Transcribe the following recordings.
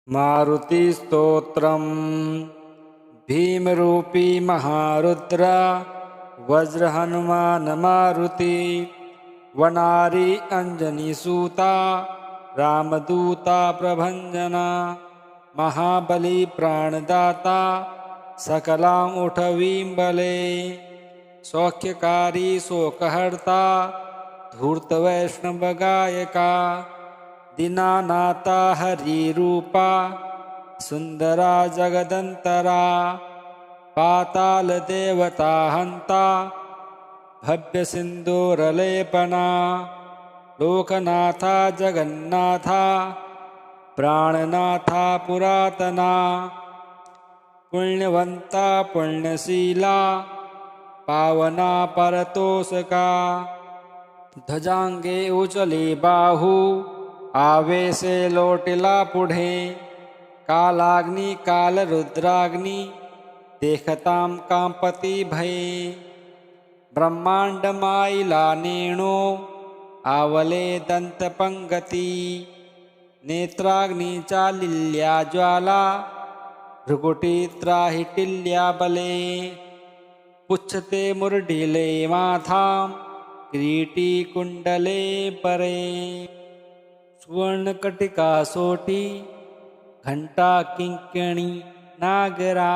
मारुतिस्तोत्रम्। भीमरूपी महारुद्र वज्रहनुमान मारुति, वनारी अंजनीसूता रामदूता प्रभंजना, महाबली प्राणदाता सकलां उठवीं बले, सौख्यकारी शोकहर्ता धूर्तवैष्णवगायका, दीनानाथा हरिरूपा सुंदरा जगदंतरा, पातालदेवता हंता भव्य सिंदूरलेपना, लोकनाथा जगन्नाथा प्राणनाथा पुरातना, पुण्यवंता पुण्यशीला पावना परतोषका, ध्वजांगे उचले बाहू आवेशे लोटिला पुढे, कालाग्नि काल रुद्राग्नि देखतां कांपती भये, ब्रह्मांड माईला नेणो आवले दंतपंगती, नेत्राग्नि चालिल्या ज्वाला भृकुटी त्राहिटिल्या बले, पुच्छते मुरडिले माथां किरीटी कुंडले परे, स्वर्णकटिका सोटी घंटा किंकिणी नागरा,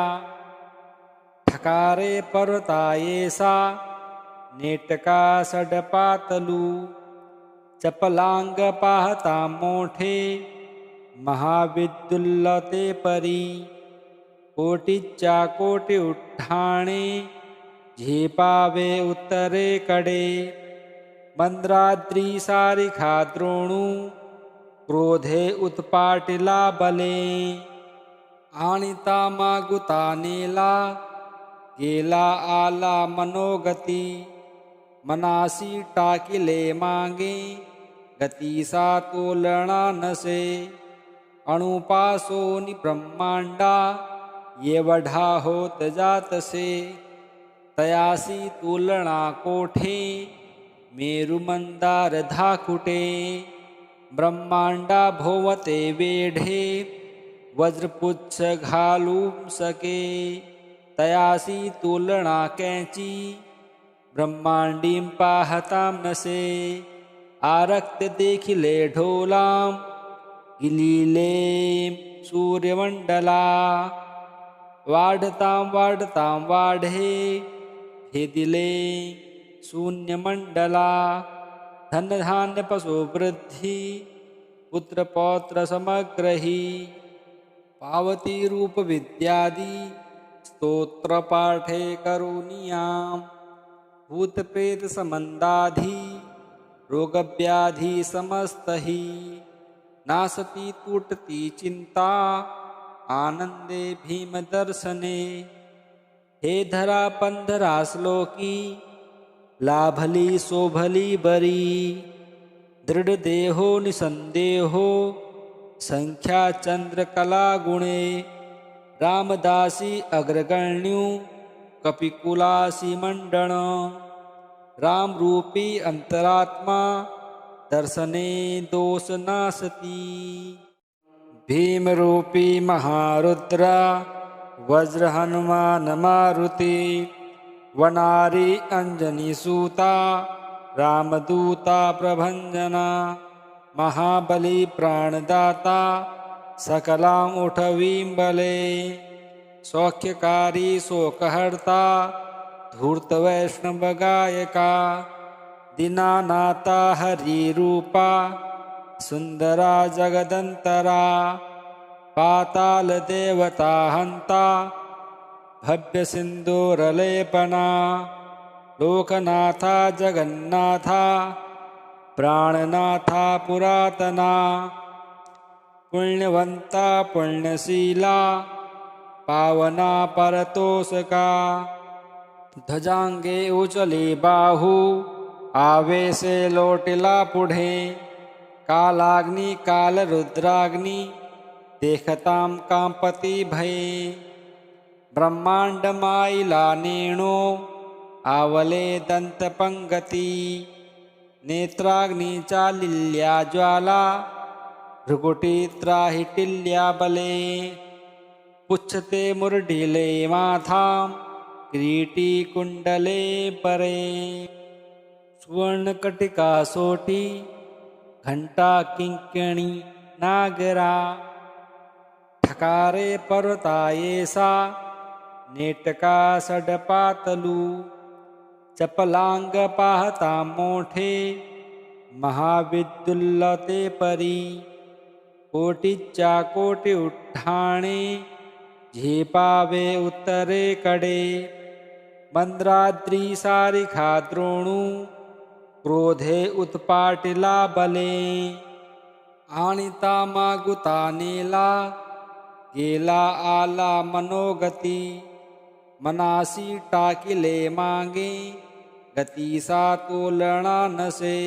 ठकारे पर्वतायेसा नेटका सडपातलू, चपलांग पाहता मोठे महाविद्युल्लते परी, कोटीच्या कोटी उठाणे झेपावे उत्तरेकडे, मंद्राद्री सारिखा द्रोणू क्रोधे उत्पाटिला बले, आणिता मागुता नेला गेला आला मनोगती, मनासी टाकिले मागे गतीसा तोलना नसे, अणुपासोनी ब्रह्मांडा येवढा होत जातसे, तयासी तुलना कोठे मेरु मंदार धाकुटे, ब्रह्मांडा भोवते वेढे वज्रपुच्छ घालूं सके, तयासी तुलना कैची ब्रह्मांडीं पाहतां नसे, आरक्त देखिले ढोलां गिलिले सूर्यमंडला, वाढतां वाढतां वाढे भेदिले शून्यमंडला, धन धान्य पशु वृद्धि पुत्र पौत्र समग्रही, पावती रूप विद्यादि स्तोत्र पाठे करुणियां, भूत प्रेत समंदाधि रोग व्याधि समस्तहि, नासती टूटती चिंता आनंदे भीम दर्शने, हे धरा पंधरा श्लोकी लाभली शोभली बरी, दृढ़ देहो निसंदेहो संख्या चंद्र कला गुणे, रामदासी अग्रगण्यु कपिकुलासी मंडन, राम रूपी अंतरात्मा दर्शने दोष नासती, भीम रूपी महारुद्र वज्र हनुमान मारुति, वनारी अंजनीसूता रामदूता प्रभंजना, महाबली प्राणदाता सकलां उठवीं बले, सौख्यकारी शोकहर्ता धूर्तवैष्णवगायका, दीनानाथा हरिरूपा सुंदरा जगदंतरा, पातालदेवता हंता भव्य सिंदूरलेपना, लोकनाथा जगन्नाथा प्राणनाथा पुरातना, पुण्यवंता पुण्यशीला पावना परतोषका, ध्वजांगे उचले बाहू आवेशे लोटिला पुढे, कालाग्नि काल रुद्राग्नि देखतां कांपती भये, ब्रह्मांड माईला नेणो आवले दंतपंगती, नेत्राग्नि चालिल्या ज्वाला भृकुटित्राहिटिल्याबले पुच्छते मुरडिले माथां किरीटीकुण्डले परे सुवर्णकटिका सोटी घंटा किंकिणी नागरा ठकारे पर्वतायेसा नेटका सडपातलू चपलांग पाहता मोठे महाविद्युल्लते परी कोटीच्या कोटी उठाणे झेपावे उत्तरे कडे मंद्राद्री सारिखा द्रोणू क्रोधे उत्पाटिला बले आणिता मागुता नेला गेला आला मनोगती मनासी टाकिले मागे गतीसा तोलना नसे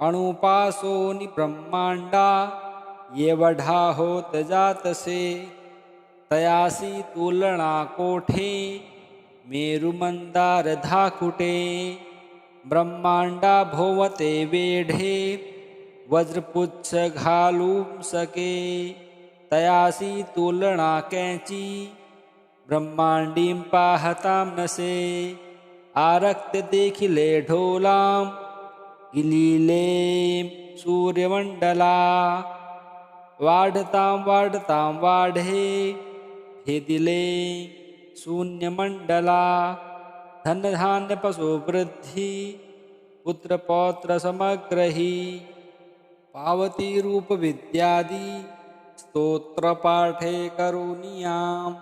अणुपासोनी ब्रह्मांडा येवढा होत जातसे तयासी तुलना कोठे मेरु मंदार धाकुटे ब्रह्मांडा भोवते वेढे वज्रपुच्छ घालूं सके तयासी तुलना कैची ब्रह्मांडीं पाहतां नसे आरक्त देखिले ढोलां गिलिले सूर्यमंडला वाढतां वाढतां वाढे भेदिले शून्यमंडला धनधान्य पशु वृद्धि पुत्र पौत्र समग्रही पावती रूप विद्यादि स्तोत्र पाठे करुणियां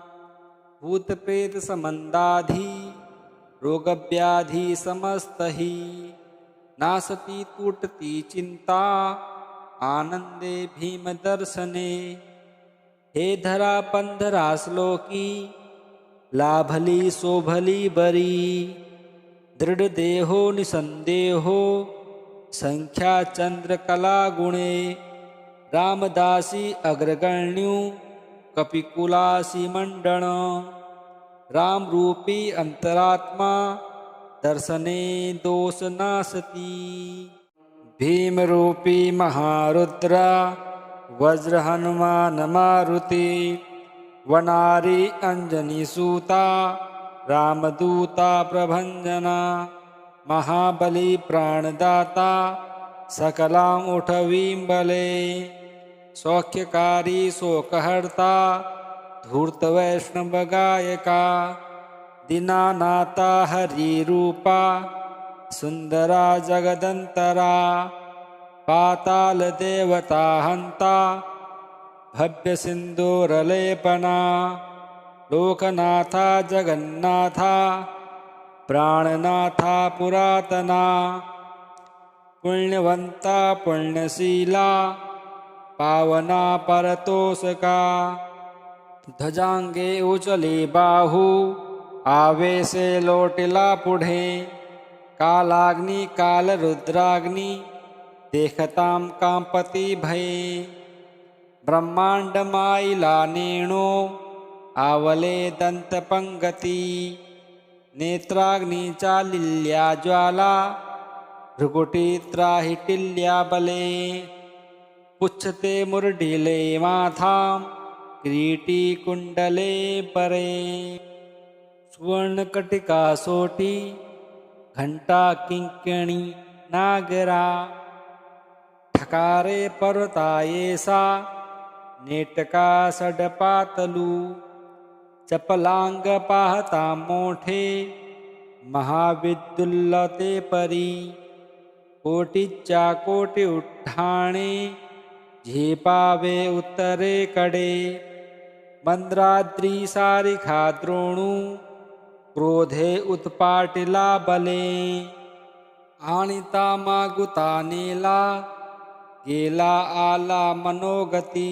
भूत प्रेत समंदाधि रोग व्याधि समस्तहि नासती टूटती चिंता आनंदे भीम दर्शने हे धरा पंधरा श्लोकी लाभली शोभली बरी दृढ़ देहो निसंदेहो संख्या चंद्र कला गुणे रामदासी अग्रगण्यु कपिकुलासी मंडन राम रूपी अंतरात्मा दर्शने दोष नासती भीम रूपी महारुद्रा वज्र हनुमान मारुति वनारी अंजनी सूता रामदूता प्रभंजना महाबली प्राणदाता सकलां उठवीं बले सौख्यकारी शोकहर्ता धूर्त वैष्णव गायका दीनानाथा हरिरूपा सुंदरा जगदंतरा पाताल देवता हंता भव्य सिंदूरलेपना लोकनाथा जगन्नाथा प्राणनाथा पुरातना पुण्यवंता पुण्यशीला पावना परतोषका ध्वजांगे उचले बाहू आवेशे लोटिला पुढे कालाग्नि कालरुद्राग्नि देखतां कांपती भये ब्रह्मांड माईला नेणो आवले दंतपंगती नेत्राग्नि चालिल्या ज्वाला भृकुटित्राहिटिल्या बले पुच्छते मुरडिले माथां किरीटीकुण्डले परे सुवर्णकटिका सोटी घंटा किंकिणी नागरा ठकारे पर्वतायेसा नेटका सडपातलू चपलांग पाहता मोठे महाविद्युल्लते परी कोटीच्या कोटी उठाणे झेपावे उत्तरे कडे मंद्राद्री सारिखा द्रोणू क्रोधे उत्पाटिला बले आणिता मागुता नेला गेला आला मनोगती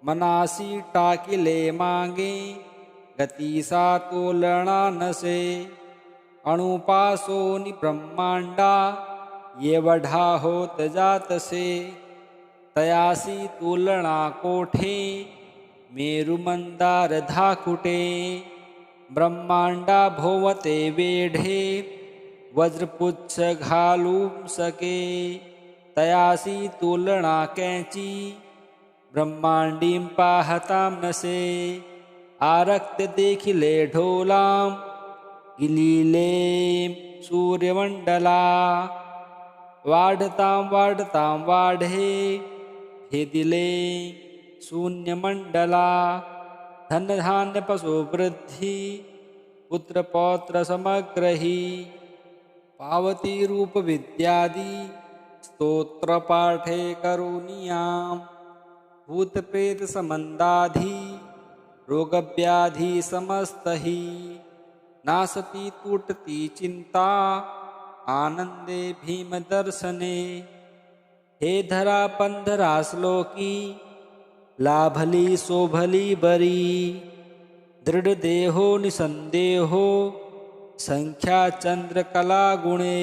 मनासी टाकिले मागे गतीसा तोलना नसे अणुपासोनी ब्रह्मांडा येवढा होत जातसे तयासी तुलना कोठे मेरु मंदार धाकुटे ब्रह्मांडा भोवते वेढे वज्रपुच्छ घालूं सके तयासी तुलना कैची ब्रह्मांडीं पाहतां न से आरक्त देखिले ढोलां गिलीले सूर्यमंडला वाढतां वाढतां वाढे भेदिले शून्यमंडला धन धान्य पशु वृद्धि पुत्र पौत्र समग्रही पावती रूप विद्यादि स्तोत्र पाठे करुणीयां भूत प्रेत समंदाधि रोग व्याधि समस्तहि नासती टूटती चिंता आनंदे भीम दर्शने हे धरा पंधरा श्लोकी लाभली शोभली बरी दृढ़ देहो निसंदेहो संख्या चंद्र कला गुणे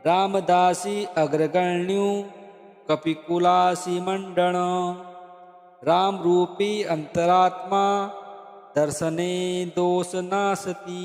रामदासी अग्रगण्यु कपिकुलासी मंडन राम रूपी अंतरात्मा दर्शने दोष नासती।